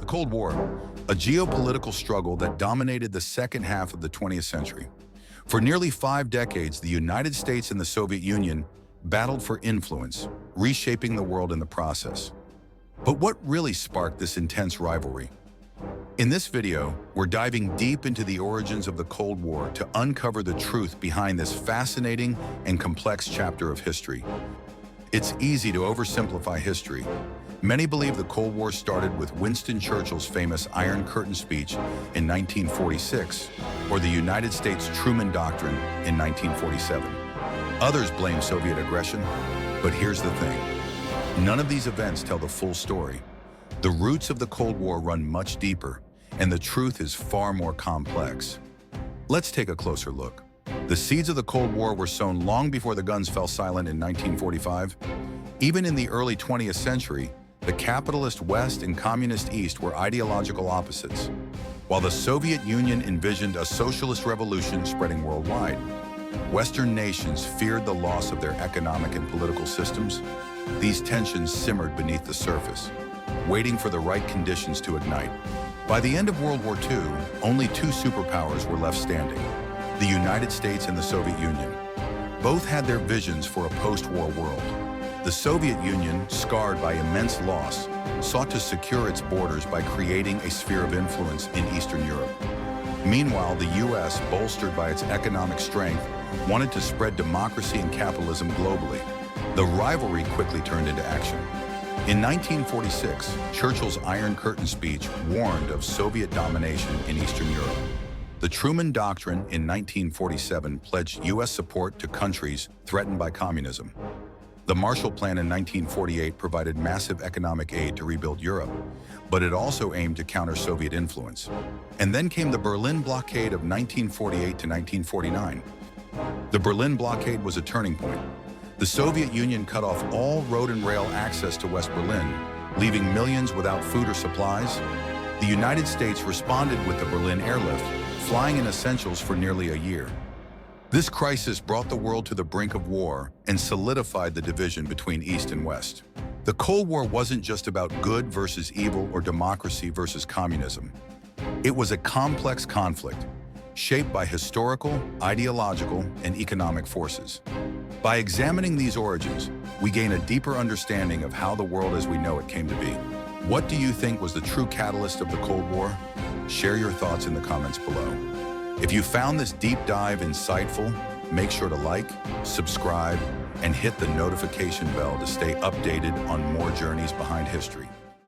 The Cold War, a geopolitical struggle that dominated the second half of the 20th century. For nearly 5 decades, the United States and the Soviet Union battled for influence, reshaping the world in the process. But what really sparked this intense rivalry? In this video, we're diving deep into the origins of the Cold War to uncover the truth behind this fascinating and complex chapter of history. It's easy to oversimplify history. Many believe the Cold War started with Winston Churchill's famous Iron Curtain speech in 1946, or the United States Truman Doctrine in 1947. Others blame Soviet aggression, but here's the thing. None of these events tell the full story. The roots of the Cold War run much deeper, and the truth is far more complex. Let's take a closer look. The seeds of the Cold War were sown long before the guns fell silent in 1945. Even in the early 20th century, the capitalist West and communist East were ideological opposites. While the Soviet Union envisioned a socialist revolution spreading worldwide, Western nations feared the loss of their economic and political systems. These tensions simmered beneath the surface, waiting for the right conditions to ignite. By the end of World War II, only 2 superpowers were left standing: the United States and the Soviet Union. Both had their visions for a post-war world. The Soviet Union, scarred by immense loss, sought to secure its borders by creating a sphere of influence in Eastern Europe. Meanwhile, the US, bolstered by its economic strength, wanted to spread democracy and capitalism globally. The rivalry quickly turned into action. In 1946, Churchill's Iron Curtain speech warned of Soviet domination in Eastern Europe. The Truman Doctrine in 1947 pledged U.S. support to countries threatened by communism. The Marshall Plan in 1948 provided massive economic aid to rebuild Europe, but it also aimed to counter Soviet influence. And then came the Berlin blockade of 1948 to 1949. The Berlin blockade was a turning point. The Soviet Union cut off all road and rail access to West Berlin, leaving millions without food or supplies. The United States responded with the Berlin airlift, flying in essentials for nearly a year. This crisis brought the world to the brink of war and solidified the division between East and West. The Cold War wasn't just about good versus evil or democracy versus communism. It was a complex conflict, shaped by historical, ideological, and economic forces. By examining these origins, we gain a deeper understanding of how the world as we know it came to be. What do you think was the true catalyst of the Cold War? Share your thoughts in the comments below. If you found this deep dive insightful, make sure to like, subscribe, and hit the notification bell to stay updated on more journeys behind history.